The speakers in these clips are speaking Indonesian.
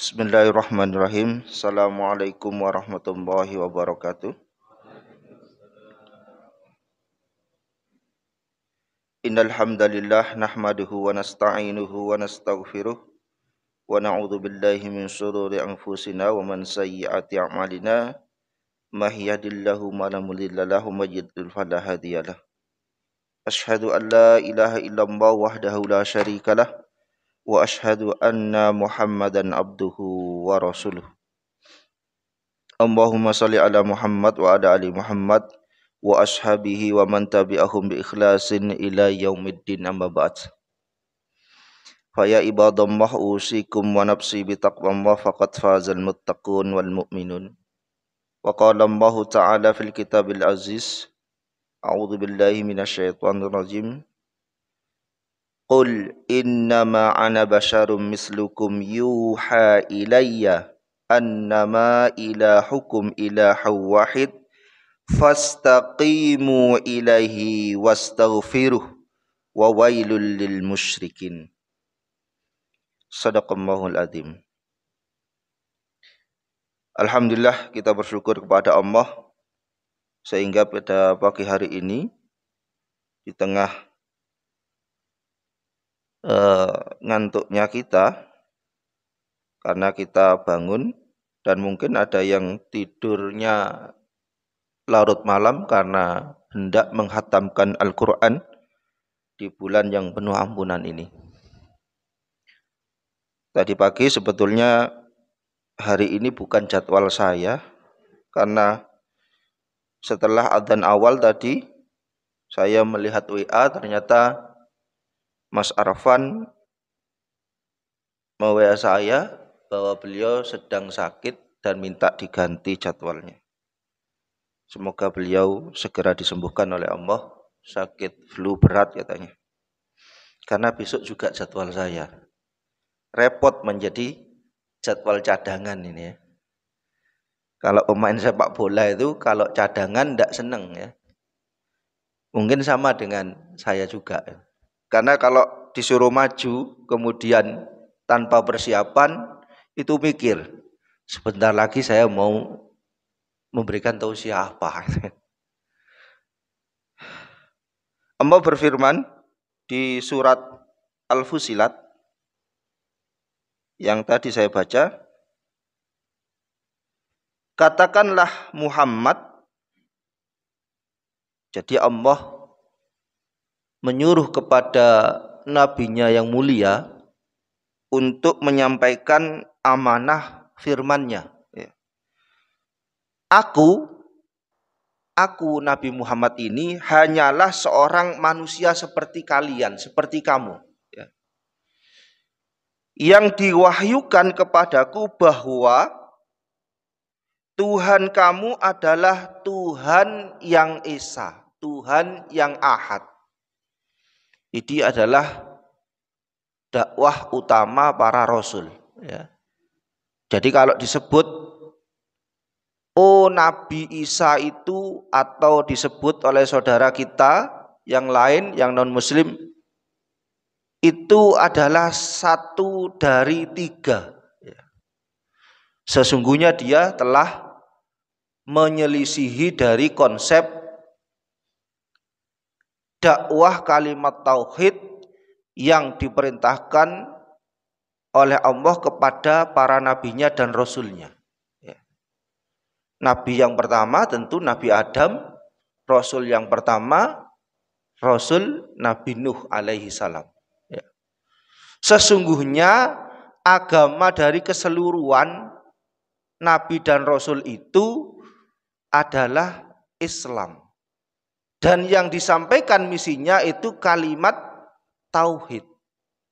Bismillahirrahmanirrahim. Assalamualaikum warahmatullahi wabarakatuh. Innal hamdalillah nahmaduhu wa nasta'inuhu wa nastaghfiruh wa na'udzu billahi min shururi anfusina wa man sayyiati a'malina. May yahdihillahu fala mudilla lahu wa may yudlil fala hadiyalah. Asyhadu an la ilaha illallah wahdahu la syarikalah wa asyhadu anna Muhammadan abduhu wa rasuluh. Allahumma salli ala Muhammad wa ala ali Muhammad wa ashabihi wa man tabi'ahum bi ikhlasin ila yaumiddin, amma ba'd. Fa ya ibadallah usikum wa nafsi bi taqwallah faqad fazal muttaqun wal mu'minun. Wa qala Allah ta'ala fil kitabil aziz, a'udzu billahi minasyaitonir rajim. Qul innama ana basyarum mislukum yuha ilayya annama ilahukum ilahu wahid fastaqimu ilaihi wastaghfiruh wa wailul lil musyrikin. Shadaqallahul adzim. Alhamdulillah, kita bersyukur kepada Allah sehingga pada pagi hari ini di tengah ngantuknya kita karena kita bangun, dan mungkin ada yang tidurnya larut malam karena hendak menghatamkan Al-Quran di bulan yang penuh ampunan ini. Tadi pagi sebetulnya hari ini bukan jadwal saya, karena setelah adzan awal tadi saya melihat WA, ternyata Mas Arfan me-WA saya bahwa beliau sedang sakit dan minta diganti jadwalnya. Semoga beliau segera disembuhkan oleh Allah. Sakit flu berat katanya. Karena besok juga jadwal saya. Repot menjadi jadwal cadangan ini ya. Kalau pemain sepak bola itu kalau cadangan tidak seneng ya. Mungkin sama dengan saya juga ya. Karena kalau disuruh maju kemudian tanpa persiapan itu mikir, sebentar lagi saya mau memberikan tausiah apa. Allah berfirman di surat Al-Fusilat yang tadi saya baca, katakanlah Muhammad. Jadi Allah menyuruh kepada nabinya yang mulia untuk menyampaikan amanah firman-Nya. Aku Nabi Muhammad ini hanyalah seorang manusia seperti kalian, seperti kamu. Yang diwahyukan kepadaku bahwa Tuhan kamu adalah Tuhan yang Esa, Tuhan yang Ahad. Ini adalah dakwah utama para rasul. Ya. Jadi kalau disebut Nabi Isa itu, atau disebut oleh saudara kita yang lain yang non muslim, itu adalah satu dari tiga. Ya. Sesungguhnya dia telah menyelisihi dari konsep dakwah kalimat tauhid yang diperintahkan oleh Allah kepada para nabinya dan rasulnya. Ya. Nabi yang pertama tentu Nabi Adam, rasul yang pertama Rasul Nabi Nuh alaihi salam. Ya. Sesungguhnya agama dari keseluruhan nabi dan rasul itu adalah Islam. Dan yang disampaikan misinya itu kalimat tauhid.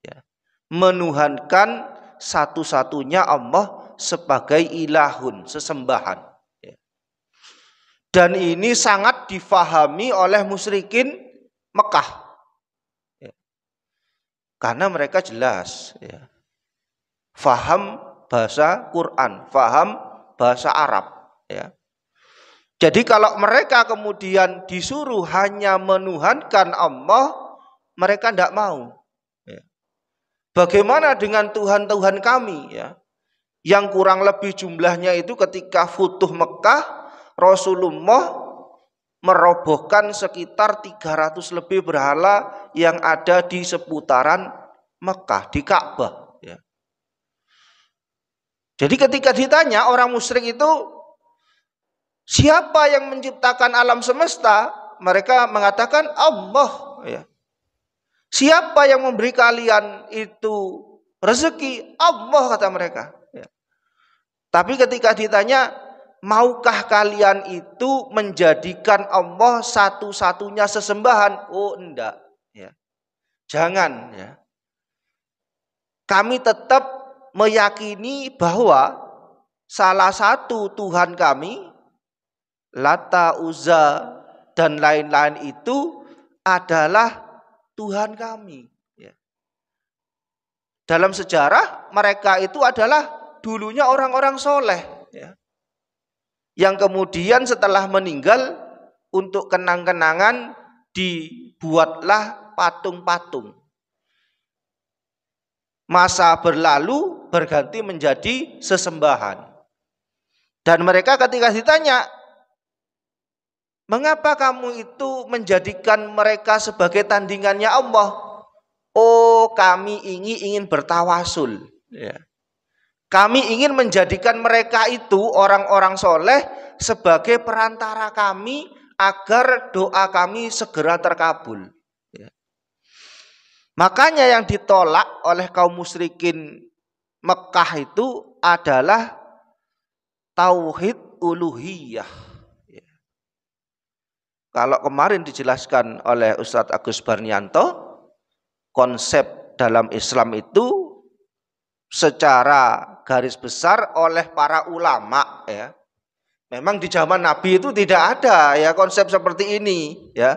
Ya. Menuhankan satu-satunya Allah sebagai ilahun, sesembahan. Ya. Dan ini sangat difahami oleh musyrikin Mekah. Ya. Karena mereka jelas. Ya. Faham bahasa Quran, faham bahasa Arab. Ya. Jadi kalau mereka kemudian disuruh hanya menuhankan Allah, mereka tidak mau. Bagaimana dengan Tuhan-Tuhan kami? Ya. yang kurang lebih jumlahnya itu ketika Futuh Mekah, Rasulullah merobohkan sekitar 300 lebih berhala yang ada di seputaran Mekah, di Ka'bah. Ya. Jadi ketika ditanya orang musyrik itu, siapa yang menciptakan alam semesta? Mereka mengatakan Allah. Ya. Siapa yang memberi kalian itu rezeki? Allah, kata mereka. Ya. Tapi ketika ditanya, maukah kalian itu menjadikan Allah satu-satunya sesembahan? Oh, enggak. Ya. Jangan. Ya. Kami tetap meyakini bahwa salah satu Tuhan kami, Lata, Uzza, dan lain-lain itu adalah Tuhan kami. Ya. Dalam sejarah mereka itu adalah dulunya orang-orang soleh. Ya. Yang kemudian setelah meninggal untuk kenang-kenangan dibuatlah patung-patung. Masa berlalu berganti menjadi sesembahan. Dan mereka ketika ditanya, mengapa kamu itu menjadikan mereka sebagai tandingannya Allah? Oh, kami ingin bertawasul. Ya. Kami ingin menjadikan mereka itu orang-orang soleh sebagai perantara kami agar doa kami segera terkabul. Ya. Makanya yang ditolak oleh kaum musyrikin Mekah itu adalah tauhid uluhiyah. Kalau kemarin dijelaskan oleh Ustadz Agus Barnianto, konsep dalam Islam itu secara garis besar oleh para ulama, ya. Memang di zaman Nabi itu tidak ada ya konsep seperti ini, ya.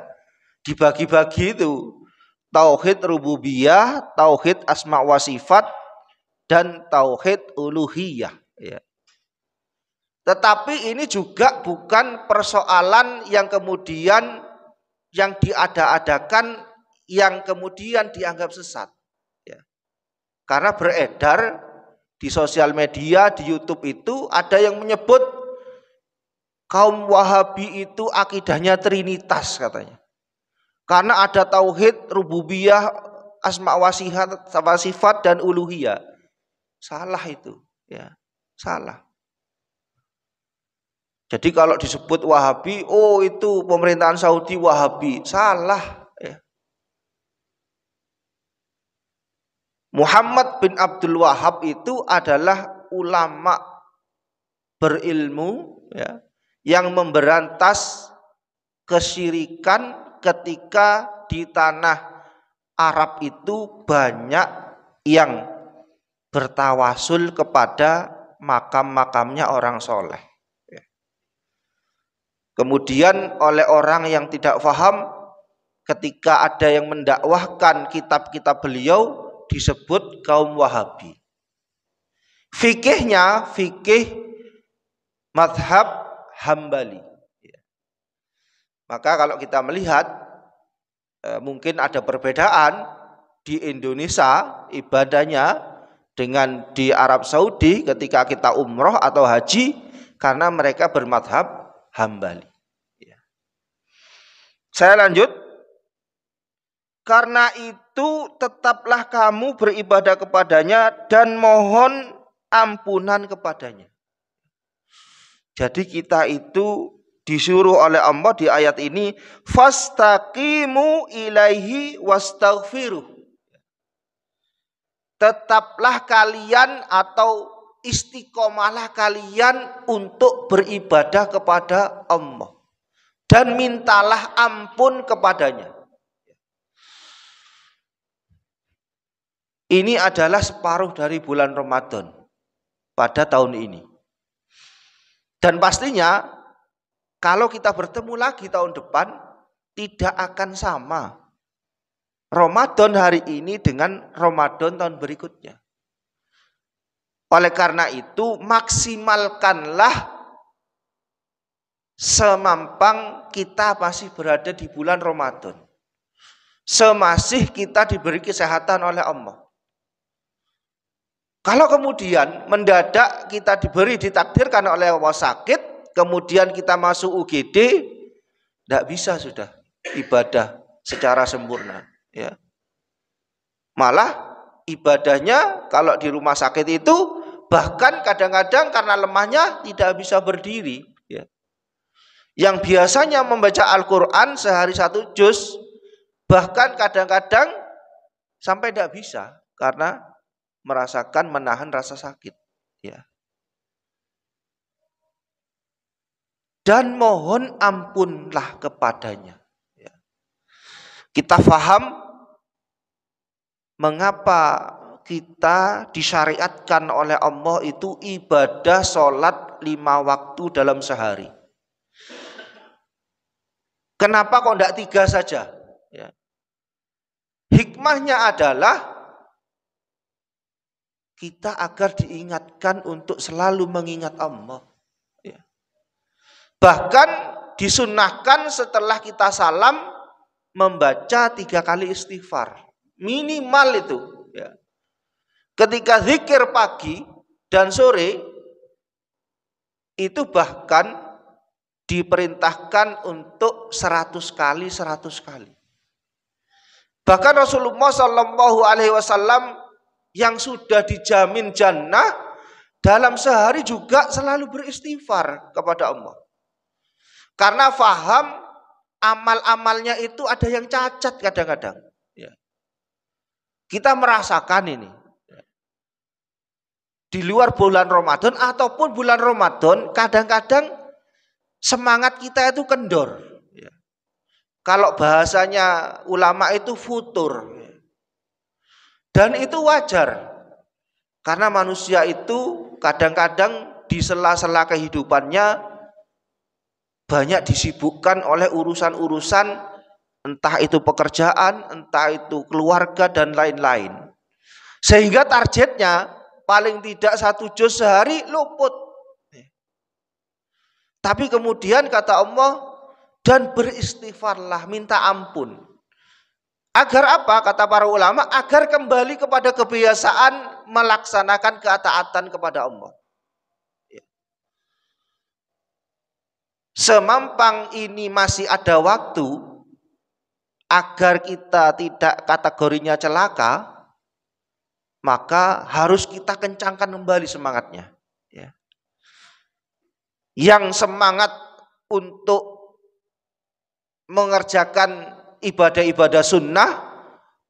Dibagi-bagi itu tauhid rububiyah, tauhid asma wa sifat, dan tauhid uluhiyah, ya. Tetapi ini juga bukan persoalan yang kemudian yang diada-adakan yang kemudian dianggap sesat. Ya. Karena beredar di sosial media, di YouTube itu ada yang menyebut kaum Wahabi itu akidahnya Trinitas katanya. Karena ada tauhid rububiyah, asma wa sifat, dan uluhiyah. Salah itu, ya. Salah. Jadi kalau disebut Wahabi, oh itu pemerintahan Saudi Wahabi, salah. Ya. Muhammad bin Abdul Wahab itu adalah ulama berilmu, ya, yang memberantas kesyirikan ketika di tanah Arab itu banyak yang bertawasul kepada makam-makamnya orang soleh. Kemudian oleh orang yang tidak paham, ketika ada yang mendakwahkan kitab-kitab beliau disebut kaum Wahabi. Fikihnya fikih mazhab Hambali. Maka kalau kita melihat mungkin ada perbedaan di Indonesia ibadahnya dengan di Arab Saudi ketika kita umroh atau haji, karena mereka bermadhab Hambali. Ya. Saya lanjut. Karena itu tetaplah kamu beribadah kepadanya dan mohon ampunan kepadanya. Jadi kita itu disuruh oleh Allah di ayat ini, fastaqimu ilaihi wastaghfiruh. Tetaplah kalian atau istiqomahlah kalian untuk beribadah kepada Allah dan mintalah ampun kepadanya. Ini adalah separuh dari bulan Ramadan pada tahun ini. Dan pastinya kalau kita bertemu lagi tahun depan tidak akan sama Ramadan hari ini dengan Ramadan tahun berikutnya. Oleh karena itu maksimalkanlah semampang kita masih berada di bulan Ramadan. Semasih kita diberi kesehatan oleh Allah. Kalau kemudian mendadak kita ditakdirkan oleh Allah sakit, kemudian kita masuk UGD, tidak bisa sudah ibadah secara sempurna. Ya. Malah ibadahnya kalau di rumah sakit itu bahkan kadang-kadang karena lemahnya tidak bisa berdiri. Ya. Yang biasanya membaca Al-Quran sehari 1 juz, bahkan kadang-kadang sampai tidak bisa karena merasakan menahan rasa sakit, ya. Dan mohon ampunlah kepadanya. Ya. Kita faham mengapa kita disyariatkan oleh Allah itu ibadah sholat 5 waktu dalam sehari. Kenapa kok tidak 3 saja? Ya. Hikmahnya adalah kita agar diingatkan untuk selalu mengingat Allah. Ya. Bahkan disunnahkan setelah kita salam membaca 3 kali istighfar. Minimal itu. Ya. Ketika zikir pagi dan sore, itu bahkan diperintahkan untuk 100 kali, 100 kali. Bahkan Rasulullah SAW yang sudah dijamin jannah dalam sehari juga selalu beristighfar kepada Allah. Karena faham amal-amalnya itu ada yang cacat kadang-kadang. Ya. Kita merasakan ini. Di luar bulan Ramadan ataupun bulan Ramadan kadang-kadang semangat kita itu kendor. Ya. Kalau bahasanya ulama itu futur. Dan itu wajar, karena manusia itu kadang-kadang di sela-sela kehidupannya banyak disibukkan oleh urusan-urusan, entah itu pekerjaan, entah itu keluarga dan lain-lain. Sehingga targetnya paling tidak 1 juz sehari luput. Tapi kemudian kata Allah, dan beristighfarlah, minta ampun. Agar apa? Kata para ulama, agar kembali kepada kebiasaan melaksanakan ketaatan kepada Allah. Semampang ini masih ada waktu agar kita tidak kategorinya celaka, maka harus kita kencangkan kembali semangatnya. Ya. Yang semangat untuk mengerjakan ibadah-ibadah sunnah,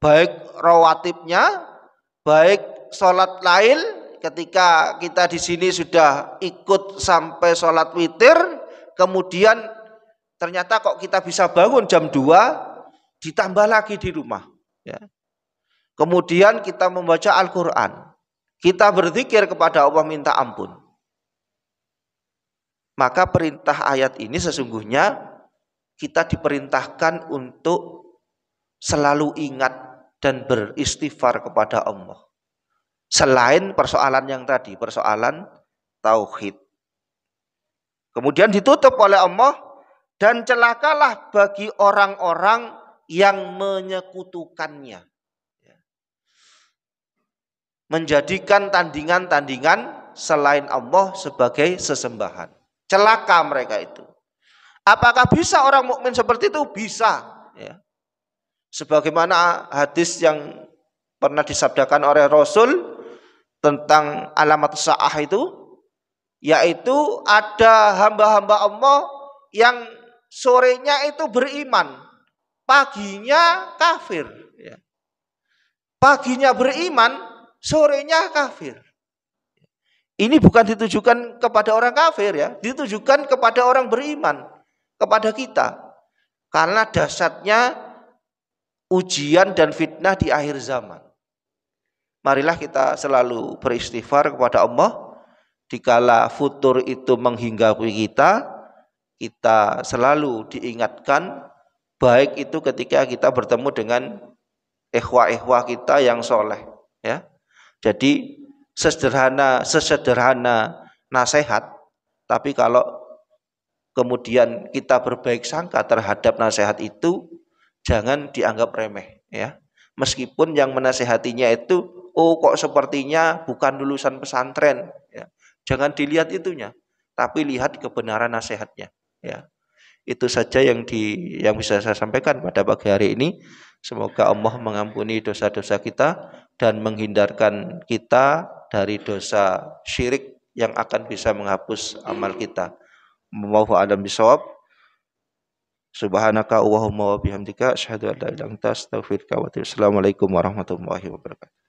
baik rawatibnya, baik sholat lail, ketika kita di sini sudah ikut sampai sholat witir, kemudian ternyata kok kita bisa bangun jam 2, ditambah lagi di rumah. Ya. Kemudian kita membaca Al-Quran, kita berzikir kepada Allah minta ampun. Maka perintah ayat ini sesungguhnya kita diperintahkan untuk selalu ingat dan beristighfar kepada Allah. Selain persoalan yang tadi, persoalan tauhid. Kemudian ditutup oleh Allah, dan celakalah bagi orang-orang yang menyekutukannya. Menjadikan tandingan-tandingan selain Allah sebagai sesembahan. Celaka mereka itu. Apakah bisa orang mukmin seperti itu? Bisa. Ya. Sebagaimana hadis yang pernah disabdakan oleh Rasul tentang alamat sa'ah itu, yaitu ada hamba-hamba Allah yang sorenya itu beriman, paginya kafir. Ya. Paginya beriman, sorenya kafir. Ini bukan ditujukan kepada orang kafir, ya, ditujukan kepada orang beriman, kepada kita, karena dahsyatnya ujian dan fitnah di akhir zaman. Marilah kita selalu beristighfar kepada Allah. Dikala futur itu menghinggapi kita, kita selalu diingatkan, baik itu ketika kita bertemu dengan ikhwah-ikhwah kita yang soleh. Ya. Jadi sesederhana nasihat, tapi kalau kemudian kita berbaik sangka terhadap nasihat itu, jangan dianggap remeh, ya. Meskipun yang menasehatinya itu oh kok sepertinya bukan lulusan pesantren, ya. Jangan dilihat itunya, tapi lihat kebenaran nasihatnya, ya. Itu saja yang bisa saya sampaikan pada pagi hari ini. Semoga Allah mengampuni dosa-dosa kita dan menghindarkan kita dari dosa syirik yang akan bisa menghapus amal kita. Wallahu a'lam bishawab. Subhanaka Allahumma wa bihamdika asyhadu an la ilaha illa anta astaghfiruka wa atubu ilaik. Assalamualaikum warahmatullahi wabarakatuh.